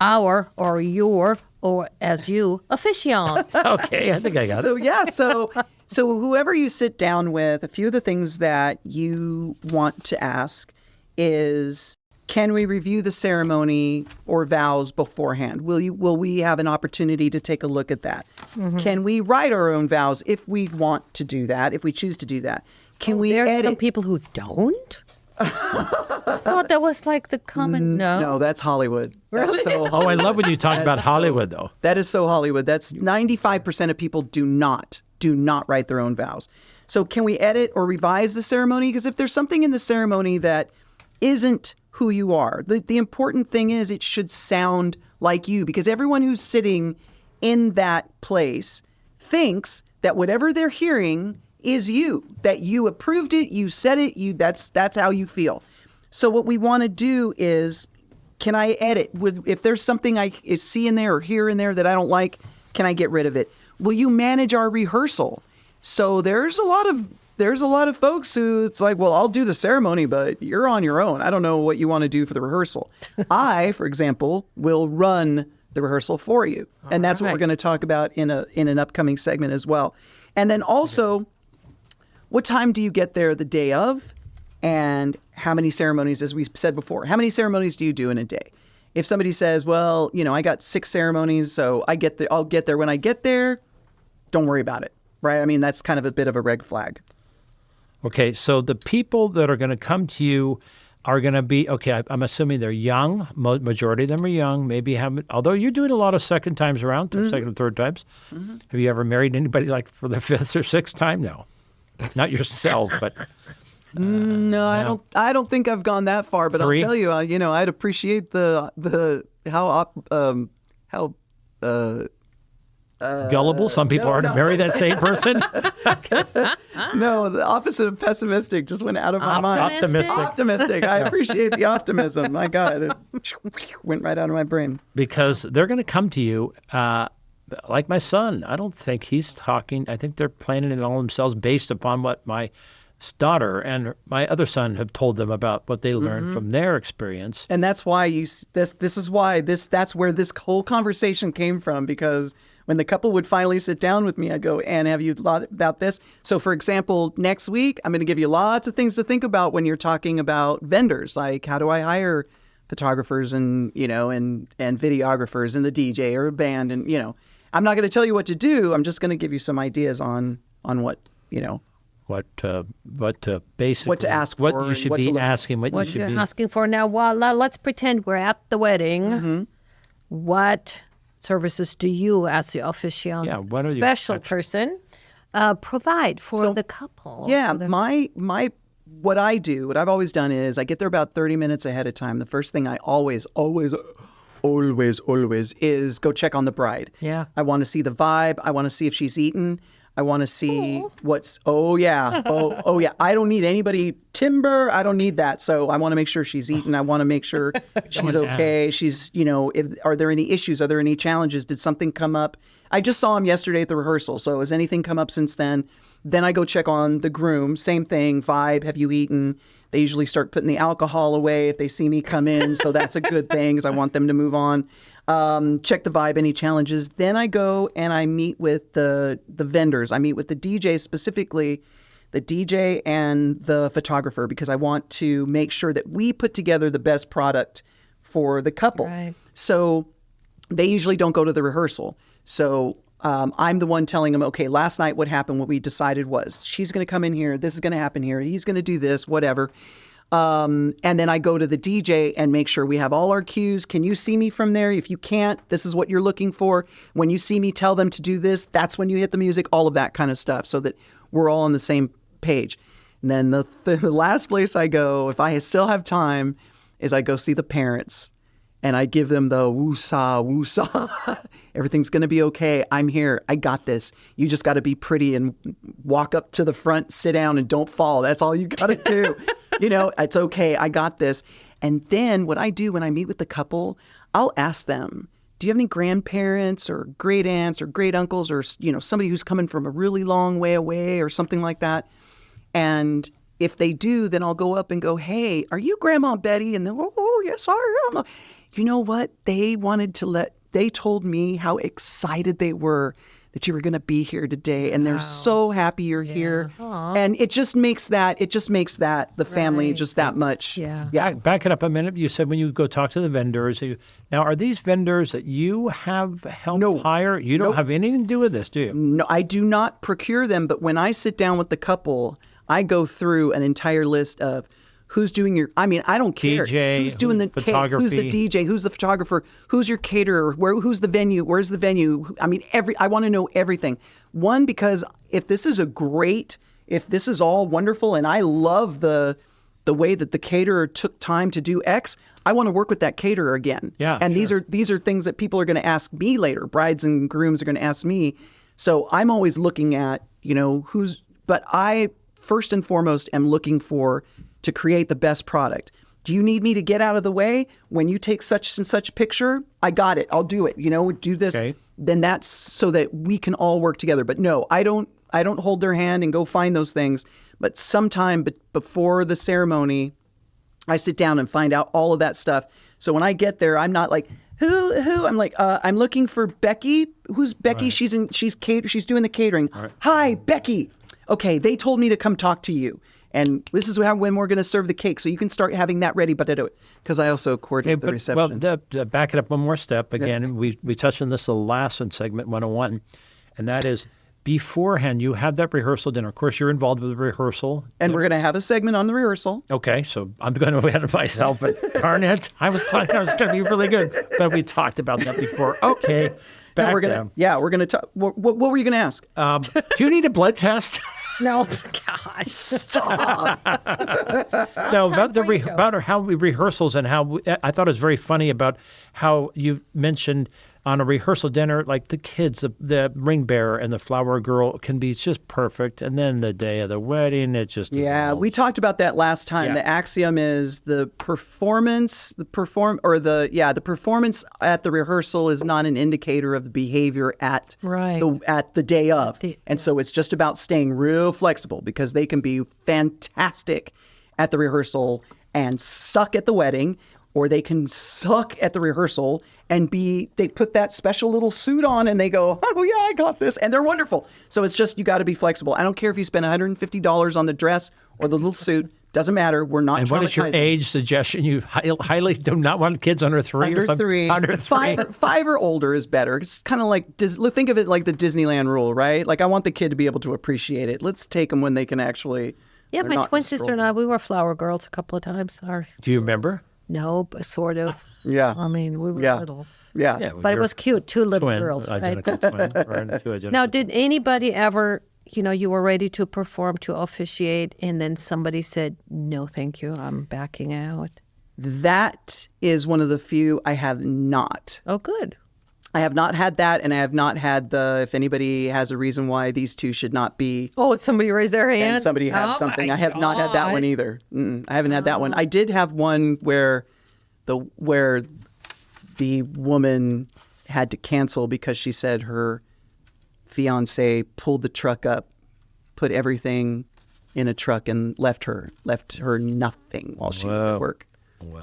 our or your or as you officiant. Okay, I think I got it. So whoever you sit down with, a few of the things that you want to ask is, can we review the ceremony or vows beforehand? Will we have an opportunity to take a look at that? Mm-hmm. Can we write our own vows if we want to do that, if we choose to do that? Can we edit? There's some people who don't? I thought that was like the common. No, that's Hollywood. Really? I love when you talk about Hollywood, though. That is so Hollywood. That's 95% of people do not write their own vows. So can we edit or revise the ceremony? Because if there's something in the ceremony that isn't who you are, the important thing is it should sound like you, because everyone who's sitting in that place thinks that whatever they're hearing is you, that you approved it, you said it, that's how you feel. So what we want to do is, can I edit? If there's something I see in there or hear in there that I don't like, can I get rid of it? Will you manage our rehearsal? So there's a lot of folks who it's like, well, I'll do the ceremony, but you're on your own. I don't know what you want to do for the rehearsal. I, for example, will run the rehearsal for you. And that's what we're going to talk about in an upcoming segment as well. And then also, what time do you get there the day of? And how many ceremonies, as we said before, how many ceremonies do you do in a day? if somebody says, well, I got 6 ceremonies, so I'll get there when I get there, don't worry about it, right? I mean, that's kind of a bit of a red flag. Okay, so the people that are going to come to you are going to be, okay, I'm assuming they're young. Majority of them are young, maybe haven't, although you're doing a lot of second times around, second and third times. Have you ever married anybody like for the 5th or 6th time? No. Not yourself, but... No, I don't think I've gone that far, but 3? I'll tell you, I'd appreciate how Gullible? Some people are to marry that same person? no, the opposite of pessimistic just went out of my mind. Optimistic. I appreciate the optimism. My God, it went right out of my brain. Because they're going to come to you, like my son. I don't think he's talking. I think they're planning it all themselves based upon what my daughter and my other son have told them about what they learned from their experience. And that's why that's where this whole conversation came from, because when the couple would finally sit down with me, I'd go, and have you thought about this? So for example, next week, I'm going to give you lots of things to think about when you're talking about vendors, like how do I hire photographers and videographers and the DJ or a band, and I'm not going to tell you what to do. I'm just going to give you some ideas on what basically what to ask for, what you should be asking, what you should you're be asking for. Now, let's pretend we're at the wedding. What services do you, as the officiant, what are you special person, provide for the couple? Yeah, what I've always done is I get there about 30 minutes ahead of time. The first thing I always is go check on the bride. Yeah. I want to see the vibe. I want to see if she's eaten. I want to see I don't need anybody timber. I don't need that. So I want to make sure she's eaten. I want to make sure she's okay. She's, are there any issues? Are there any challenges? Did something come up? I just saw him yesterday at the rehearsal. So has anything come up since then? Then I go check on the groom. Same thing. Vibe. Have you eaten? They usually start putting the alcohol away if they see me come in. So that's a good thing, because I want them to move on. Check the vibe, any challenges. Then I go and I meet with the vendors. I meet with the DJ, specifically the DJ and the photographer, because I want to make sure that we put together the best product for the couple. Right. So they usually don't go to the rehearsal. So I'm the one telling them, okay, last night what happened, what we decided was she's going to come in here, this is going to happen here, he's going to do this, whatever. And then I go to the DJ and make sure we have all our cues. Can you see me from there? If you can't, this is what you're looking for. When you see me, tell them to do this. That's when you hit the music, all of that kind of stuff, so that we're all on the same page. And then the last place I go, if I still have time, is I go see the parents. And I give them the woo-saw, woo-saw. Everything's going to be okay. I'm here. I got this. You just got to be pretty and walk up to the front, sit down, and don't fall. That's all you got to do. It's okay. I got this. And then what I do when I meet with the couple, I'll ask them, do you have any grandparents or great aunts or great uncles or, somebody who's coming from a really long way away or something like that? And if they do, then I'll go up and go, hey, are you Grandma Betty? And they'll go, oh, yes, I am. You know what? They told me how excited they were that you were going to be here today. And they're so happy you're here. Aww. And it just makes that the family just that much. Yeah. Back it up a minute. You said when you go talk to the vendors. Now, are these vendors that you have helped hire? You don't have anything to do with this, do you? No, I do not procure them. But when I sit down with the couple, I go through an entire list of who's doing I don't care. DJ, who's doing the photography. Who's the DJ? Who's the photographer? Who's your caterer? Who's the venue? Where's the venue? I want to know everything. One, because if this is all wonderful and I love the way that the caterer took time to do X, I want to work with that caterer again. Yeah. And sure. these are things that people are going to ask me later. Brides and grooms are going to ask me. So I'm always looking at, but I first and foremost am looking to create the best product. Do you need me to get out of the way when you take such and such picture? I got it. I'll do it. Do this. Okay. Then that's so that we can all work together. But no, I don't hold their hand and go find those things. But sometime before the ceremony, I sit down and find out all of that stuff. So when I get there, I'm not like, who? I'm like, I'm looking for Becky. who's Becky? Right. She's doing the catering. Right. Hi, Becky. Okay, they told me to come talk to you. And this is when we're going to serve the cake. So you can start having that ready, but because I also coordinate the reception. Well, back it up one more step. Again, we touched on this the last in segment 101, and that is beforehand, you have that rehearsal dinner. Of course, you're involved with the rehearsal. And we're going to have a segment on the rehearsal. Okay, so I'm going to ahead of myself, but darn it, I was going to be really good. But we talked about that before. Okay, back down. Yeah, we're going to talk. What were you going to ask? Do you need a blood test? No, gosh, stop. No, about how we rehearsals and how I thought it was very funny about how you mentioned on a rehearsal dinner, like the kids, the ring bearer and the flower girl can be just perfect, and then the day of the wedding, it just we talked about that last time. Yeah. The axiom is the performance at the rehearsal is not an indicator of the behavior at the day of, and so it's just about staying real flexible because they can be fantastic at the rehearsal and suck at the wedding. Or they can suck at the rehearsal and they put that special little suit on and they go, oh yeah, I got this. And they're wonderful. So it's just, you got to be flexible. I don't care if you spend $150 on the dress or the little suit. Doesn't matter. We're not. And what is your age suggestion? You highly do not want kids under 3? Under 3. Under 3. Five or older is better. It's kind of like, think of it like the Disneyland rule, right? Like I want the kid to be able to appreciate it. Let's take them when they can actually. Yeah, my twin sister and I, we were flower girls a couple of times. Do you remember? No, but sort of. Yeah. I mean, we were little. Yeah. But it was cute. 2 little girls, right? Identical twin. Two identical Now, did anybody ever, you were ready to perform, to officiate, and then somebody said, no, thank you, I'm backing out? That is one of the few I have not. Oh, good. I have not had that, and I have not had if anybody has a reason why these two should not be. Oh, somebody raised their hand? And somebody have something. I have not had that one either. I haven't had that one. I did have one where the woman had to cancel because she said her fiance pulled the truck up, put everything in a truck, and left her nothing while she was at work. Wow.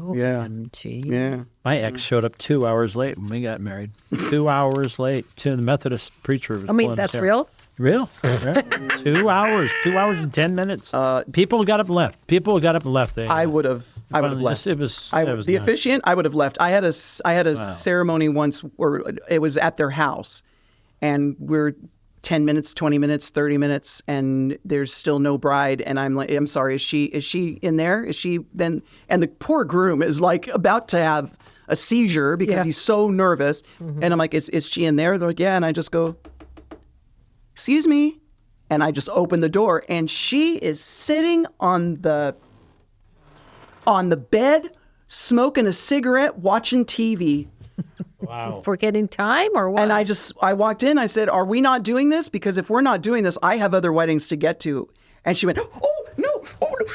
Oh, Yeah. MG. Yeah. My ex showed up 2 hours late when we got married. 2 hours late to the Methodist preacher. I mean, that's real? Real? Yeah. 2 hours. 2 hours and 10 minutes. People got up and left. I would have left. The officiant, I would have left. I had a ceremony once where it was at their house, and we're 10 minutes, 20 minutes, 30 minutes, and there's still no bride. And I'm like, I'm sorry, is she in there? Is she then? And the poor groom is like about to have a seizure because he's so nervous. Mm-hmm. And I'm like, is she in there? They're like, yeah. And I just go, excuse me. And I just open the door, and she is sitting on the bed, smoking a cigarette, watching TV. Wow. Forgetting time or what? And I walked in, I said, are we not doing this? Because if we're not doing this, I have other weddings to get to. And she went, no, we're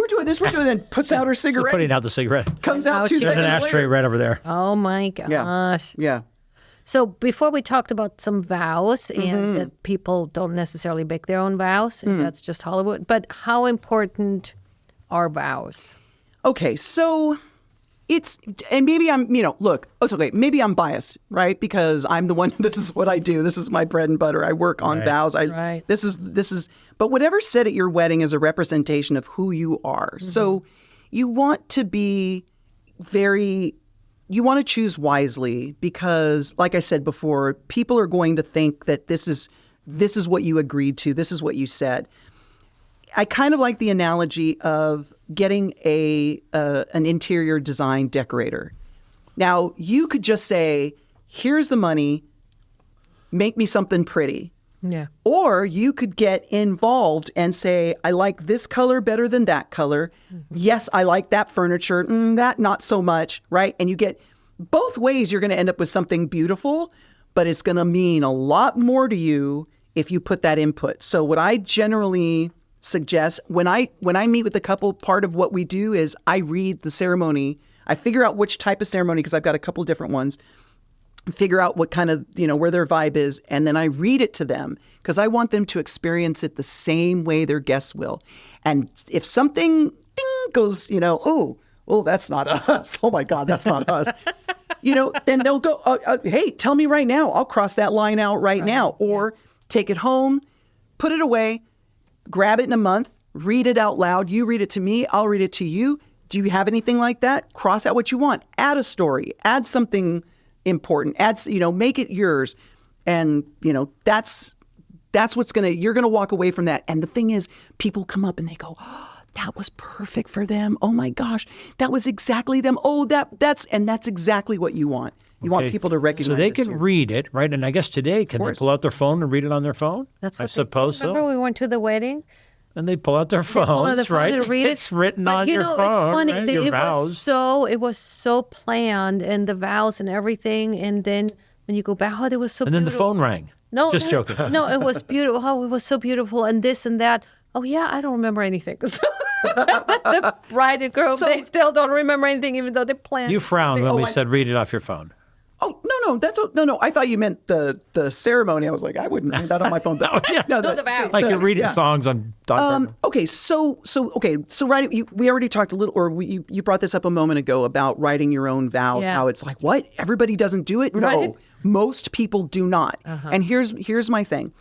doing this, and puts out her cigarette. Putting out the cigarette. Comes out 2 seconds There's an ashtray later. right over there. Oh, my gosh. Yeah. So before we talked about some vows and that people don't necessarily make their own vows, and that's just Hollywood, but how important are vows? Okay, so and maybe I'm, look, it's okay. Maybe I'm biased, right? Because I'm the one, this is what I do. This is my bread and butter. I work on vows. This is, but whatever's said at your wedding is a representation of who you are. Mm-hmm. So you want to be you want to choose wisely because, like I said before, people are going to think that this is what you agreed to. This is what you said. I kind of like the analogy of getting an interior design decorator. Now, you could just say, here's the money, make me something pretty. Yeah. Or you could get involved and say, I like this color better than that color. Mm-hmm. Yes, I like that furniture. That not so much, right? And you get both ways, you're going to end up with something beautiful, but it's going to mean a lot more to you if you put that input. So what I generally suggest when I meet with the couple, part of what we do is I read the ceremony. I figure out which type of ceremony, because I've got a couple different ones, figure out what kind of, where their vibe is. And then I read it to them because I want them to experience it the same way their guests will. And if something goes, oh, that's not us. Oh my God, that's not us. then they'll go, hey, tell me right now. I'll cross that line out right now. Or take it home, put it away, grab it in a month, read it out loud. You read it to me. I'll read it to you. Do you have anything like that? Cross out what you want. Add a story. Add something important. Make it yours. And, that's you're going to walk away from that. And the thing is, people come up and they go, oh, that was perfect for them. Oh my gosh, that was exactly them. Oh, that's exactly what you want. You want people to recognize. So they can read it, right? And I guess today, can they pull out their phone and read it on their phone? That's what I suppose so. Remember we went to the wedding? And they pull out their phones, right? To read it's written on your phone, it's funny. right? Your vows. It was so planned, and the vows and everything. And then when you go back, it was so And beautiful. then the phone rang. No, Just joking. No, it was beautiful. Oh, it was so beautiful, and this and that. Oh, yeah, I don't remember anything. The bride and groom, they still don't remember anything, even though they planned. You frowned when we said read it off your phone. Oh, no. I thought you meant the ceremony. I was like, I wouldn't read that on my phone. But, the vows. Like you're reading songs on Dr. Okay, so writing. We already talked a little, or you brought this up a moment ago about writing your own vows. Yeah. How it's like, what? Everybody doesn't do it? Right. No, most people do not. And here's my thing.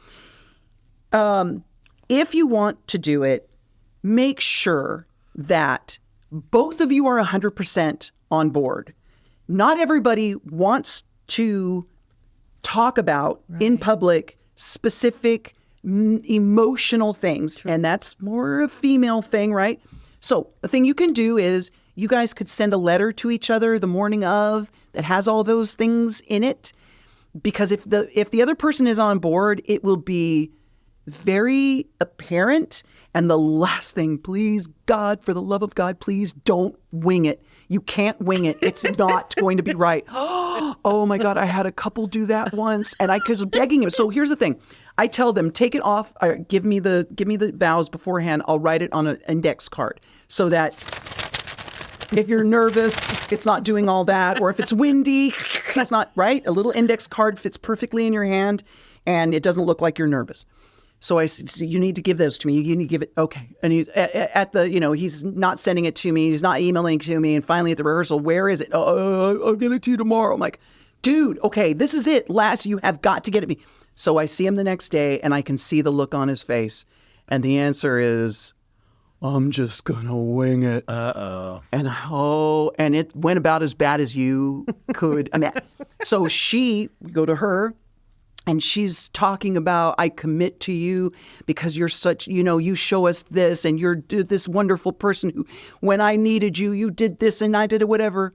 If you want to do it, make sure that both of you are 100% on board. Not everybody wants to talk about in public specific emotional things. True. And that's more a female thing, right? So the thing you can do is you guys could send a letter to each other the morning of that has all those things in it. Because if the other person is on board, it will be very apparent. And the last thing, please, God, for the love of God, please don't wing it. You can't wing it. It's not going to be right. Oh my God, I had a couple do that once, and I was begging him. So here's the thing: I tell them, take it off. Give me the vows beforehand. I'll write it on an index card so that if you're nervous, it's not doing all that, or if it's windy, it's not right. A little index card fits perfectly in your hand, and it doesn't look like you're nervous. So I said, you need to give those to me. You need to give it. Okay. And he's at the, he's not sending it to me. He's not emailing it to me. And finally at the rehearsal, where is it? I'll get it to you tomorrow. I'm like, dude, okay, this is it. You have got to get it me. So I see him the next day and I can see the look on his face. And the answer is, I'm just going to wing it. Uh-oh. And it went about as bad as you could imagine. So we go to her. And she's talking about, I commit to you because you're such, you show us this and you're this wonderful person who, when I needed you, you did this and I did it, whatever.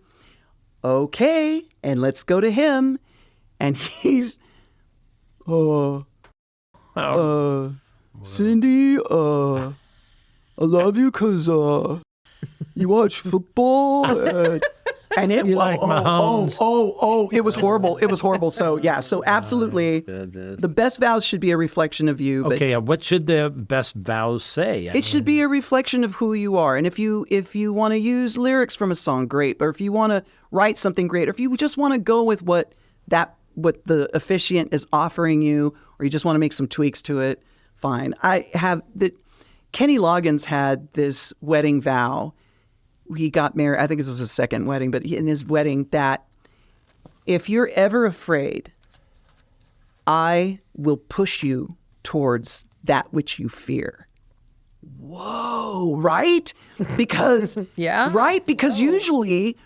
Okay. And let's go to him. And he's, Cindy, I love you because you watch football. And it it was horrible. It was horrible. So yeah, so absolutely, the best vows should be a reflection of you. But Okay, what should the best vows say? it should be a reflection of who you are. And if you want to use lyrics from a song, great. Or if you want to write something, great. Or if you just want to go with what the officiant is offering you, or you just want to make some tweaks to it, fine. Kenny Loggins had this wedding vow. He got married, I think this was his second wedding, but in his wedding, that if you're ever afraid, I will push you towards that which you fear. Whoa, right? Because, Yeah. Right? Because usually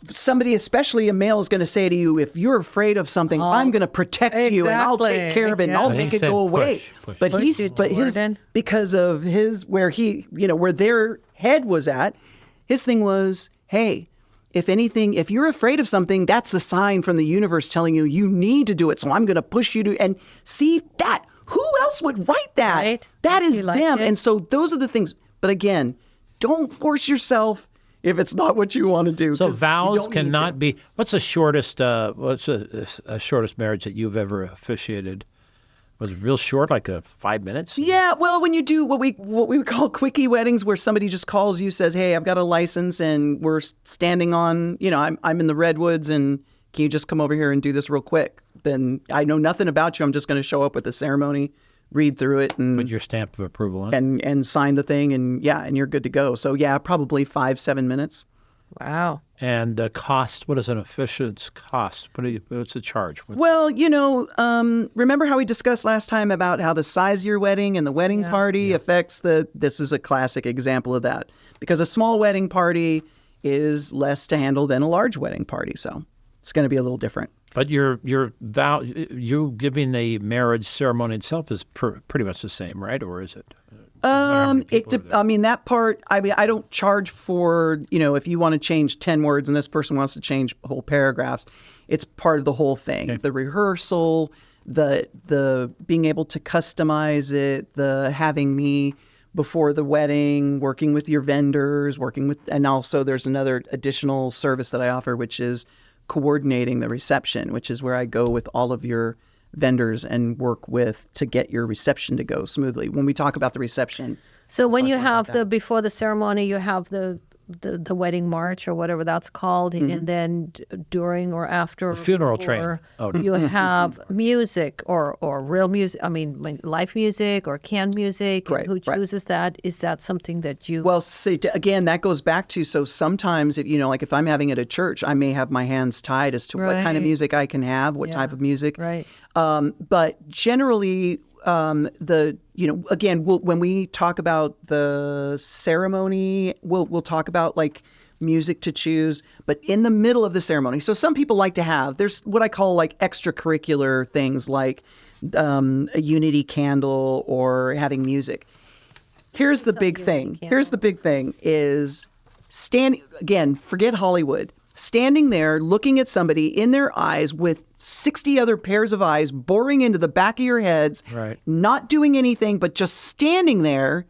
somebody, especially a male, is going to say to you, if you're afraid of something, I'm going to protect you and I'll take care of it and I'll make it go away. But because of where their head was at, his thing was, hey, if anything, if you're afraid of something, that's the sign from the universe telling you you need to do it. So I'm going to push you to, and see that. Who else would write that? Right. That is You liked them. it. And so those are the things. But again, don't force yourself if it's not what you want to do. So 'cause you vows don't need cannot to. be. What's the shortest? What's the shortest marriage that you've ever officiated? Was it real short, like 5 minutes? Yeah, well, when you do what we call quickie weddings, where somebody just calls you, says, "Hey, I've got a license, and we're standing on, I'm in the redwoods, and can you just come over here and do this real quick?" Then I know nothing about you. I'm just going to show up with the ceremony, read through it, and Put your stamp of approval on it. and sign the thing, and you're good to go. So yeah, probably 5-7 minutes. Wow. And the cost, what does an officiant's cost? What's the charge? Well, remember how we discussed last time about how the size of your wedding and the wedding party affects this is a classic example of that. Because a small wedding party is less to handle than a large wedding party. So it's going to be a little different. But you giving the marriage ceremony itself is pretty much the same, right? Or is it? That part, I don't charge for, if you want to change 10 words and this person wants to change whole paragraphs, it's part of the whole thing. Okay. The rehearsal, the being able to customize it, the having me before the wedding, working with your vendors, and also there's another additional service that I offer, which is coordinating the reception, which is where I go with all of your vendors and work with to get your reception to go smoothly. When we talk about the reception. So when you have before the ceremony, you have the wedding march or whatever that's called, and then during or after the funeral train. You have music or real music. I mean, live music or canned music. Right, who chooses that? Is that something that you? Well, see, again, that goes back to sometimes if I'm having it at church, I may have my hands tied as to what kind of music I can have, what type of music. Right. But generally. When we talk about the ceremony, we'll talk about like music to choose, but in the middle of the ceremony. So some people like to there's what I call like extracurricular things like a unity candle or having music. Here's the big thing. Here's the big thing is forget Hollywood. Standing there looking at somebody in their eyes with 60 other pairs of eyes boring into the back of your heads, not doing anything, but just standing there,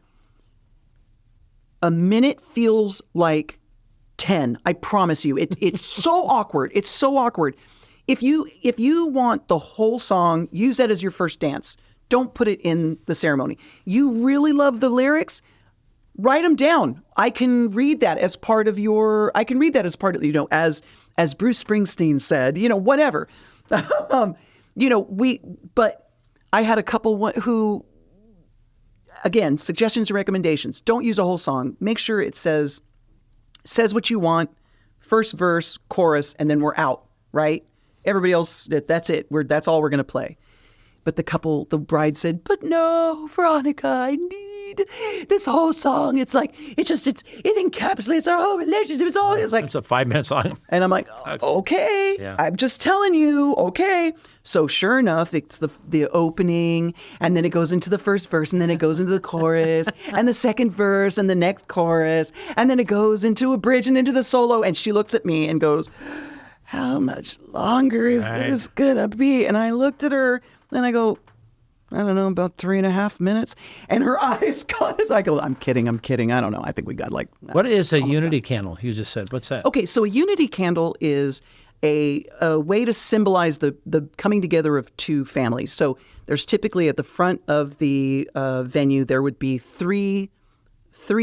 a minute feels like 10. I promise you. It's so awkward. It's so awkward. If you want the whole song, use that as your first dance. Don't put it in the ceremony. You really love the lyrics? Write them down. I can read that as part of as Bruce Springsteen said, whatever. But I had a couple who, again, suggestions and recommendations. Don't use a whole song. Make sure it says what you want, first verse, chorus, and then we're out, right? Everybody else, that's it. That's all we're going to play. But the bride said, but no, Veronica, I need this whole song. It's like, it encapsulates our whole relationship. It's like. It's a 5-minute song. And I'm like, okay, I'm just telling you, okay. So sure enough, it's the opening, and then it goes into the first verse, and then it goes into the chorus, and the second verse, and the next chorus, and then it goes into a bridge and into the solo. And she looks at me and goes, how much longer is this gonna be? And I looked at her. Then I go, I don't know, about 3.5 minutes. And her eyes got as I go, I'm kidding. I don't know. I think we got like. What is a unity candle? You just said. What's that? Okay, so a unity candle is a way to symbolize the coming together of two families. So there's typically at the front of the venue, there would be three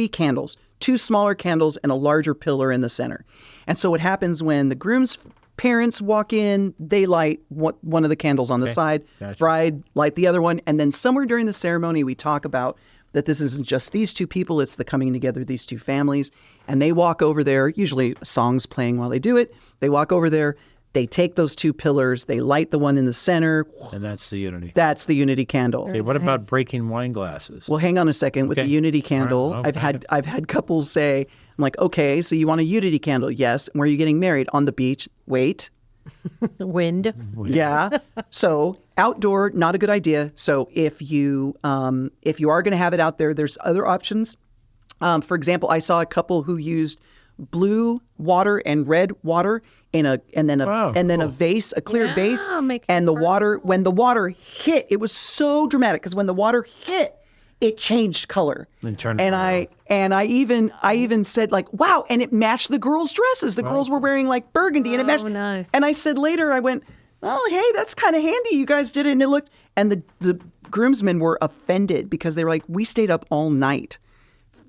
candles, 2 smaller candles and a larger pillar in the center. And so what happens when the groom's parents walk in, they light one of the candles on the side, gotcha. Bride light the other one, and then somewhere during the ceremony we talk about that this isn't just these two people, it's the coming together of these two families, and they walk over there, usually songs playing while they do it, they walk over there, they take those 2 pillars, they light the one in the center. And that's the unity. That's the unity candle. Okay, what about breaking wine glasses? Well, hang on a second. With the unity candle, right. I've had couples say, I'm like, okay, so you want a unity candle? Yes. Where are you getting married? On the beach. Wait. The wind. Yeah. So outdoor, not a good idea. So if you are going to have it out there, there's other options. For example, I saw a couple who used blue water and red water and then a vase, a clear vase, and the water. When the water hit, it was so dramatic because when the water hit, it changed color. And I even said like, wow, and it matched the girls' dresses. The girls were wearing like burgundy, and it matched. Nice. And I said later, I went, oh, hey, that's kind of handy. You guys did it, and it looked. And the groomsmen were offended because they were like, we stayed up all night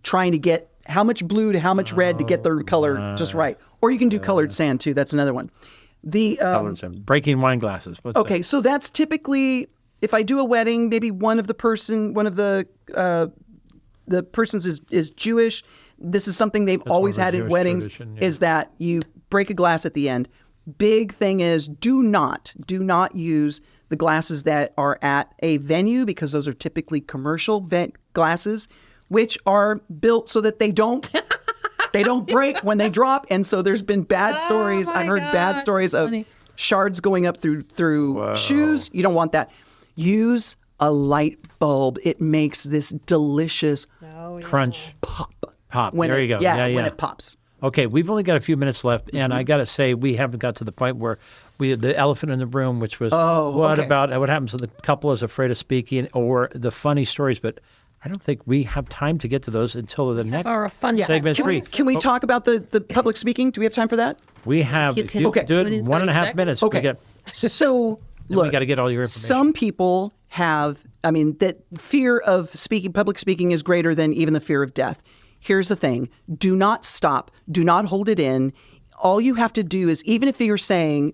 trying to get how much blue to how much red to get the color just right. Or you can do colored sand too. That's another one. Colored sand. Breaking wine glasses. What's that? So that's typically. If I do a wedding, maybe one of the persons is Jewish, This is something they've That's always more of a had in Jewish weddings, tradition, yeah. is that you break a glass at the end. Big thing is do not use the glasses that are at a venue, because those are typically commercial glasses, which are built so that they don't break when they drop. And so there's been bad stories. I've heard bad stories of shards going up through shoes. You don't want that. Use a light bulb. It makes this delicious Crunch. pop. There you go. Yeah, when it pops. Okay, we've only got a few minutes left, and I got to say, we haven't got to the point where we had the elephant in the room, which was what happens when the couple is afraid of speaking, or the funny stories. But I don't think we have time to get to those until the next segment 3. Can we talk about the public speaking? Do we have time for that? We have. You If can you Okay. do do it it in 1.5 30 minutes. Okay. So look, we got to get all your information. some people have, that fear of public speaking is greater than even the fear of death. Here's the thing. Do not stop. Do not hold it in. All you have to do is, even if you're saying,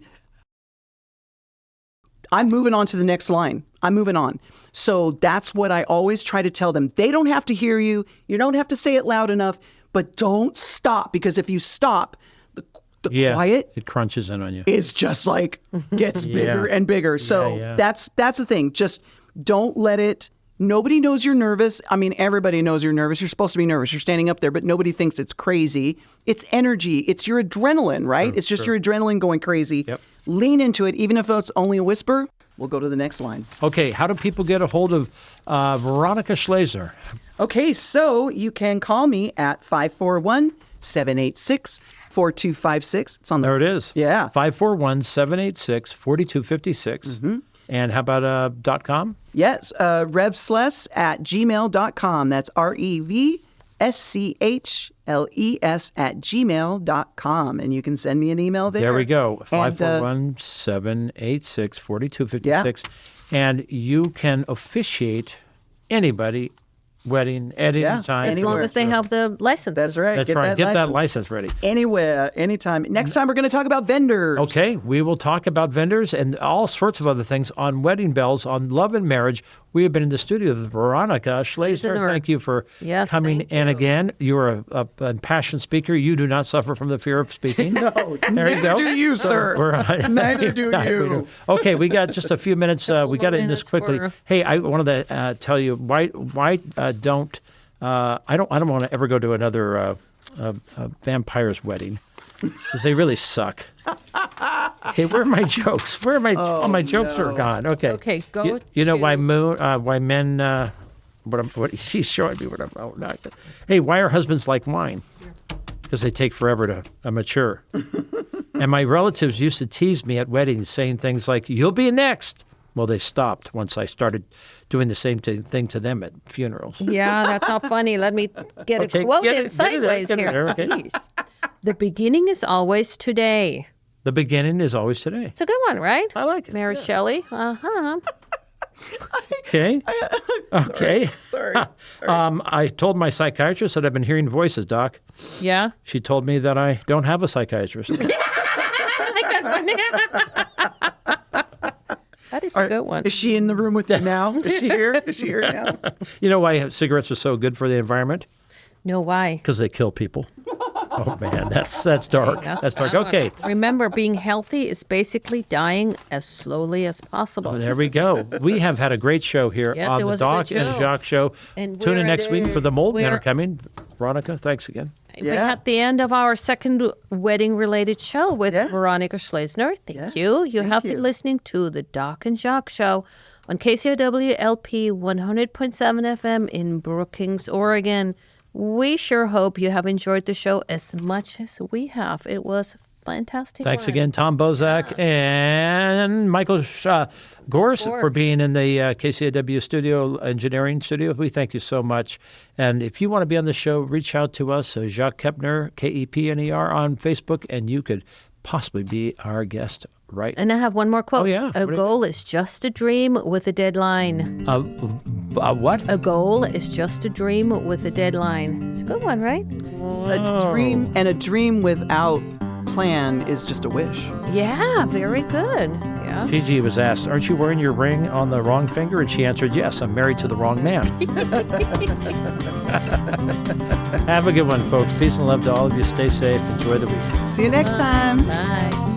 I'm moving on to the next line. I'm moving on. So that's what I always try to tell them. They don't have to hear you. You don't have to say it loud enough, but don't stop, because if you stop, the quiet it crunches in on you. is just like gets bigger and bigger. So that's the thing. Just don't let it. Nobody knows you're nervous. Everybody knows you're nervous. You're supposed to be nervous. You're standing up there, but nobody thinks it's crazy. It's energy. It's your adrenaline, right? It's just your adrenaline going crazy. Yep. Lean into it, even if it's only a whisper. We'll go to the next line. Okay, how do people get a hold of Veronica Schlesener? Okay, so you can call me at 541-786-4256. It's on the... There it is. Yeah. 541-786-4256. And how about .com? Yes, revsles@gmail.com. That's REVSCHLES@gmail.com. And you can send me an email there. There we go. And, 541-786-4256. And you can officiate anybody wedding at any time. As long as they have the license. That's right. That's right. Get that license ready. Anywhere, anytime. Next time we're going to talk about vendors. Okay, we will talk about vendors and all sorts of other things on wedding bells, on love and marriage. We have been in the studio with Veronica Schlesener. Thank you for coming in again. You're a impassioned speaker. You do not suffer from the fear of speaking. No, neither do you, sir. Neither do you. Okay, we got just a few minutes. We got to end this quickly. Hey, I wanted to tell you why don't I don't want to ever go to another vampire's wedding, because they really suck. Okay, where are my jokes? Where are my all my jokes are gone? Okay. Okay, go. You know why men? What she's showing me what I'm. Oh, not. Hey, why are husbands like wine? Because they take forever to mature. And my relatives used to tease me at weddings, saying things like, "You'll be next." Well, they stopped once I started doing the same thing to them at funerals. Yeah, that's not funny. Let me get a quote in sideways here. Okay. Please. The beginning is always today. The beginning is always today. It's a good one, right? I like it. Mary Shelley. Uh-huh. Okay. Okay. Sorry. I told my psychiatrist that I've been hearing voices, Doc. Yeah. She told me that I don't have a psychiatrist. That is a good one. Is she in the room with you now? Is she here? Is she here now? You know why cigarettes are so good for the environment? No, why? Because they kill people. Oh, man, that's dark. That's dark. Okay. Remember, being healthy is basically dying as slowly as possible. Well, there we go. We have had a great show here Yes, on it the was a Doc good and show. Jacques show. And Tune in we're next at week for the Mold Men we're- are coming. Veronica, thanks again. We're at the end of our second wedding-related show with Veronica Schlesener. Thank you. You have been listening to the Doc and Jacques Show on KCOW LP 100.7 FM in Brookings, Oregon. We sure hope you have enjoyed the show as much as we have. It was fantastic. Thanks again, Tom Bozak and Michael Gores for being in the KCAW studio, engineering studio. We thank you so much. And if you want to be on the show, reach out to us, Jacques Kepner, Kepner on Facebook, and you could possibly be our guest right. And I have one more quote. Oh, yeah. A goal is just a dream with a deadline. What? A goal is just a dream with a deadline. It's a good one, right? A dream without plan is just a wish. Yeah, very good. Yeah. Gigi was asked, aren't you wearing your ring on the wrong finger? And she answered, yes, I'm married to the wrong man. Have a good one, folks. Peace and love to all of you. Stay safe. Enjoy the week. See you next time. Bye.